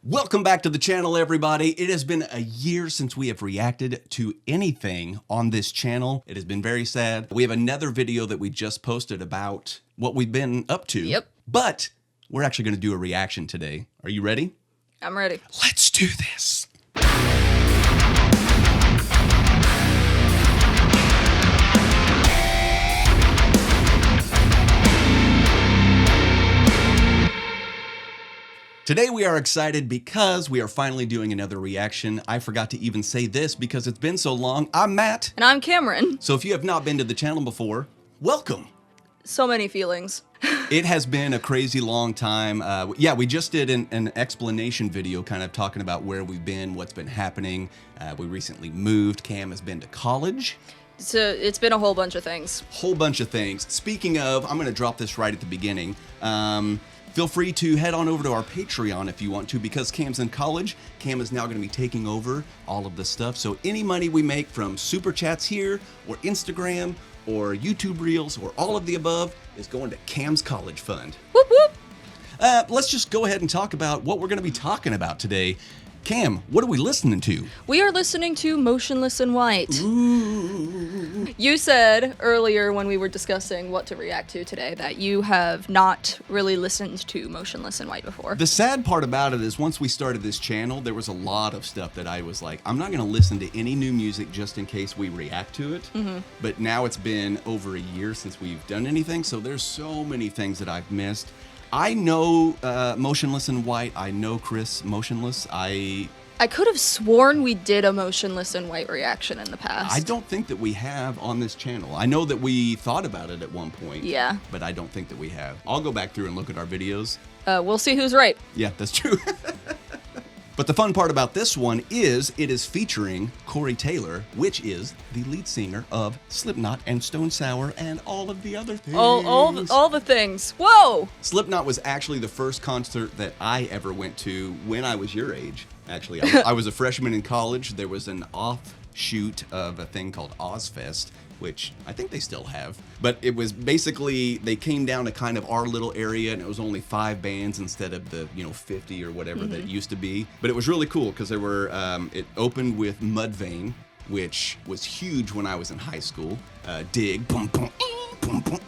Welcome back to the channel, everybody. It has been a year since we have reacted to anything on this channel. It has been very sad. We have another video that we just posted about what we've been up to. Yep. But we're actually going to do a reaction today. Are you ready? I'm ready. Let's do this. Today we are excited because we are finally doing another reaction. I forgot to even say this because it's been so long. I'm Matt. And I'm Cameron. So if you have not been to the channel before, welcome. So many feelings. It has been a crazy long time. We just did an explanation video kind of talking about where we've been, what's been happening. We recently moved. Cam has been to college. So it's been a whole bunch of things. Whole bunch of things. Speaking of, I'm going to drop this right at the beginning. Feel free to head on over to our Patreon if you want to, because Cam's in college. Cam is now going to be taking over all of this stuff. So any money we make from Super Chats here, or Instagram, or YouTube Reels, or all of the above is going to Cam's college fund. Whoop whoop. Let's just go ahead and talk about what we're going to be talking about today. Cam, what are we listening to? We are listening to Motionless in White. Ooh. You said earlier when we were discussing what to react to today that you have not really listened to Motionless in White before. The sad part about it is once we started this channel, there was a lot of stuff that I was like, I'm not going to listen to any new music just in case we react to it. But now it's been over a year since we've done anything, so there's so many things that I've missed. I know Motionless in White. I know Chris Motionless. I could have sworn we did a Motionless in White reaction in the past. I don't think that we have on this channel. I know that we thought about it at one point. Yeah. But I don't think that we have. I'll go back through and look at our videos. We'll see who's right. Yeah, that's true. But the fun part about this one is it is featuring Corey Taylor, which is the lead singer of Slipknot and Stone Sour and all of the other things. All the things. Whoa! Slipknot was actually the first concert that I ever went to when I was your age. Actually, I was a freshman in college. There was an offshoot of a thing called Ozfest, which I think they still have. But it was basically, they came down to kind of our little area, and it was only 5 bands instead of the 50 or whatever that it used to be. But it was really cool because there were, it opened with Mudvayne, which was huge when I was in high school. Dig, boom, boom, boom, boom.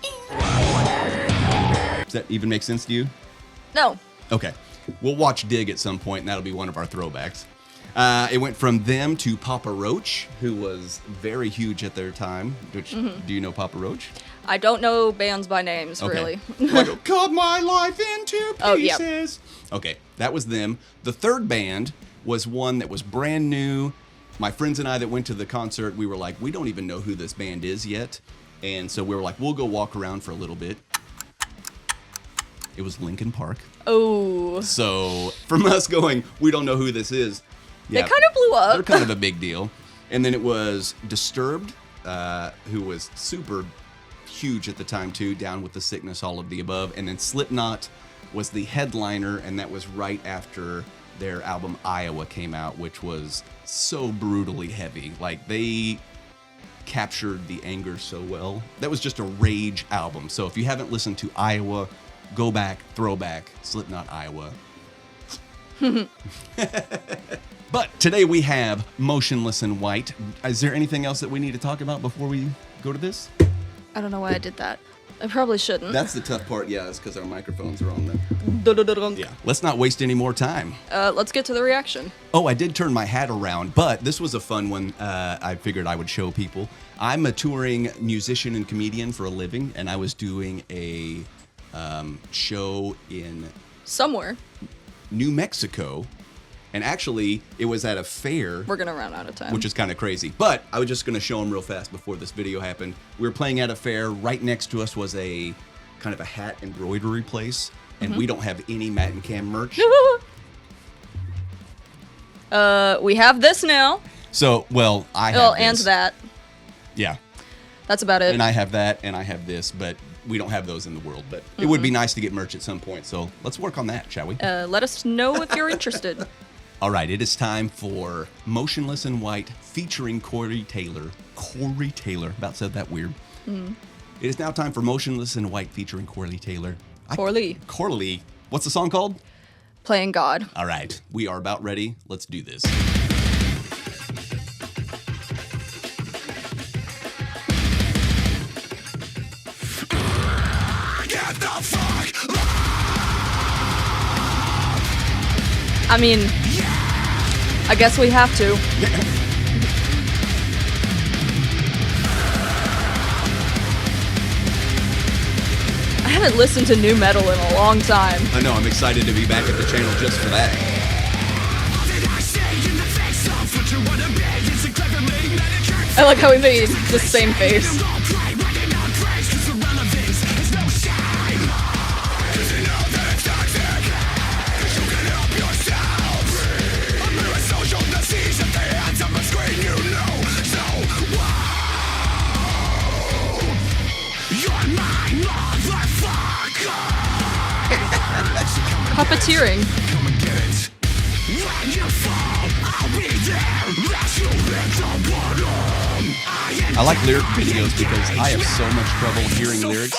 Does that even make sense to you? No. Okay. We'll watch Dig at some point, and that'll be one of our throwbacks. It went from them to Papa Roach, who was very huge at their time. Which, do you know Papa Roach? I don't know bands by names, really. Like, cut my life into pieces. Oh, yep. Okay, that was them. The third band was one that was brand new. My friends and I that went to the concert, we were like, we don't even know who this band is yet. And so we were like, we'll go walk around for a little bit. It was Linkin Park. Oh. So from us going, we don't know who this is. Yeah, they kind of blew up. They're kind of a big deal. And then it was Disturbed, who was super huge at the time too, Down with the Sickness, all of the above. And then Slipknot was the headliner, and that was right after their album Iowa came out, which was so brutally heavy. Like, they captured the anger so well. That was just a rage album. So if you haven't listened to Iowa, go back, throwback, Slipknot Iowa. But today we have Motionless in White. Is there anything else that we need to talk about before we go to this? I don't know why I did that. I probably shouldn't. That's the tough part, yeah, is because our microphones are on them. Yeah, let's not waste any more time. Let's get to the reaction. Oh, I did turn my hat around, but this was a fun one. I figured I would show people. I'm a touring musician and comedian for a living, and I was doing a show in somewhere New Mexico, and actually it was at a fair. We're gonna run out of time, which is kind of crazy, but I was just gonna show them real fast before this video happened. We were playing at a fair. Right next to us was a kind of a hat embroidery place, and we don't have any Matt and Cam merch. We have this now. So, well, I have and this. that. Yeah. That's about it. And I have that, and I have this, but we don't have those in the world. But it would be nice to get merch at some point, so let's work on that, shall we? Let us know if you're interested. All right, it is time for Motionless in White featuring Corey Taylor. Corey Taylor. About said that weird. It is now time for Motionless in White featuring Corey Taylor. Corley. Corley. What's the song called? playing God. All right, we are about ready. Let's do this. Get the fuck up! I mean, I guess we have to. I haven't listened to new metal in a long time. I know, I'm excited to be back at the channel just for that. I like how we made the same face. Puppeteering. I like lyric videos because I have so much trouble hearing lyrics.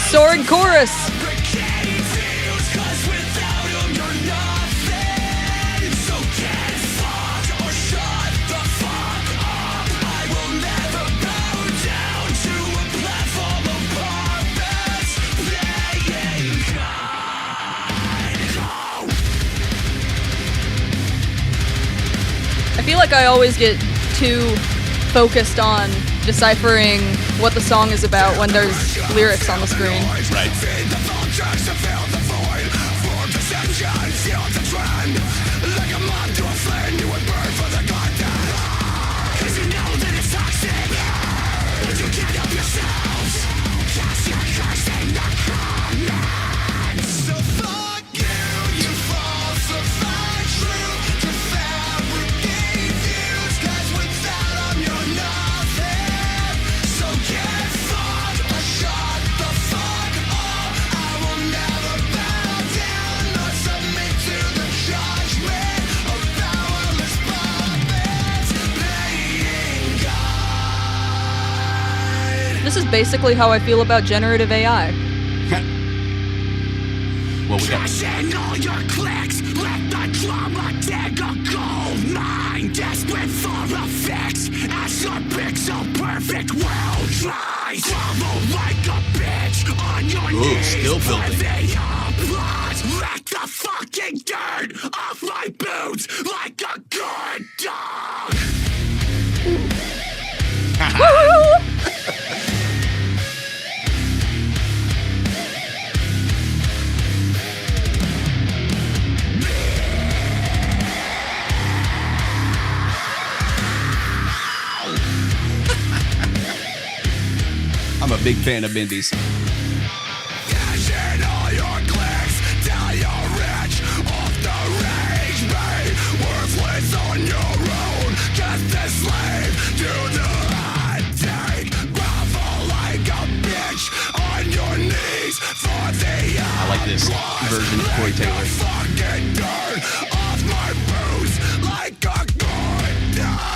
Sword chorus. I feel like I always get too focused on deciphering what the song is about when there's lyrics on the screen. Right. This is basically how I feel about generative AI. Well, we got all your clicks, let the drama dig a gold mine, desperate for a fix, as your pixel perfect world tries. Crumble like a bitch on your knees. Still building. The applause, let the fucking dirt off my boots like a good dog. I'm a big fan of Bendy's. Cash in all your clicks till you're rich off the rage, babe. Worthless on your own, just a slave to the hot take. Grovel like a bitch on your knees for the I like this version of Corey Taylor. fucking dirt off my boots like a good dog.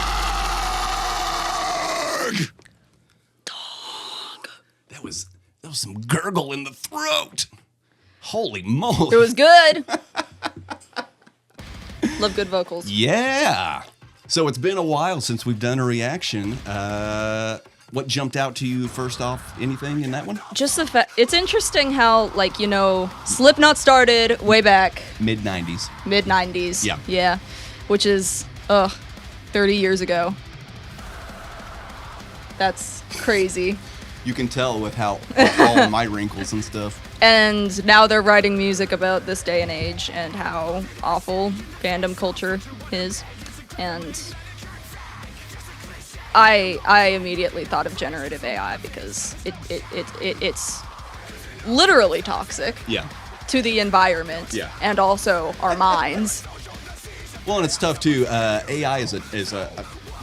That was some gurgle in the throat. Holy moly. It was good. Love good vocals. Yeah. So it's been a while since we've done a reaction. What jumped out to you first off? Anything in that one? Just the fact, it's interesting how, like, you know, Slipknot started way back, Mid-90s. mid-90s. Yeah. Yeah. Which is, 30 years ago. That's crazy. You can tell with how all my wrinkles and stuff. And now they're writing music about this day and age and how awful fandom culture is. And I immediately thought of generative AI because it's literally toxic Yeah. to the environment Yeah. and also our minds. Well, and it's tough too. AI is a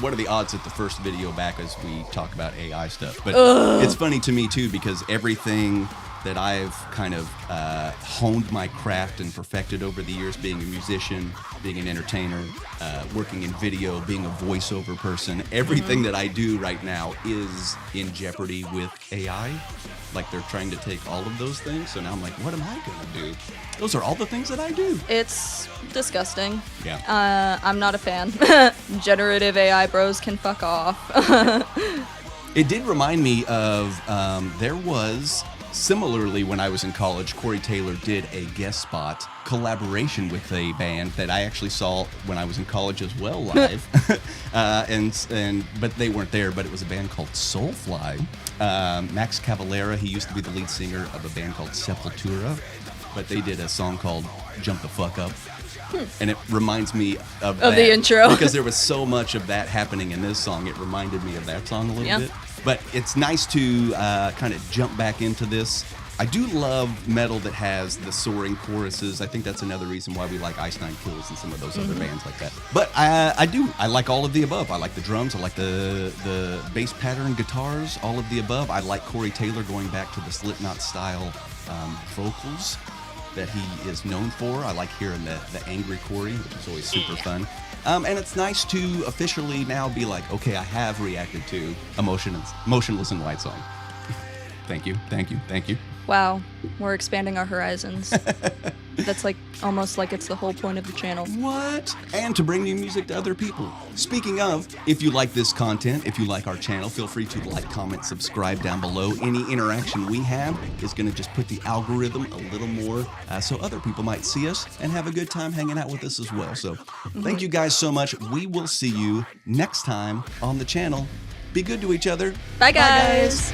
what are the odds that the first video back as we talk about AI stuff? But it's funny to me too because everything that I've kind of honed my craft and perfected over the years, being a musician, being an entertainer, working in video, being a voiceover person. Everything that I do right now is in jeopardy with AI. Like, they're trying to take all of those things. So now I'm like, what am I going to do? Those are all the things that I do. It's disgusting. Yeah. I'm not a fan. Generative AI bros can fuck off. It did remind me of, there was, similarly when I was in college, Corey Taylor did a guest spot collaboration with a band that I actually saw when I was in college as well live. But they weren't there, but it was a band called Soulfly. Max Cavalera, he used to be the lead singer of a band called Sepultura, but they did a song called Jump the Fuck Up. And it reminds me of that, the intro. because there was so much of that happening in this song. It reminded me of that song a little bit. But it's nice to kind of jump back into this. I do love metal that has the soaring choruses. I think that's another reason why we like Ice Nine Kills and some of those other bands like that. But I like all of the above. I like the drums. I like the bass pattern guitars, all of the above. I like Corey Taylor going back to the Slipknot style vocals that he is known for. I like hearing the angry Corey, which is always super fun. And it's nice to officially now be like, okay, I have reacted to a Motionless in White song. Thank you. Wow, we're expanding our horizons. That's like almost like it's the whole point of the channel. What? And to bring new music to other people. Speaking of, if you like this content, if you like our channel, feel free to like, comment, subscribe down below. Any interaction we have is going to just put the algorithm a little more so other people might see us and have a good time hanging out with us as well. So thank you guys so much. We will see you next time on the channel. Be good to each other. Bye, guys.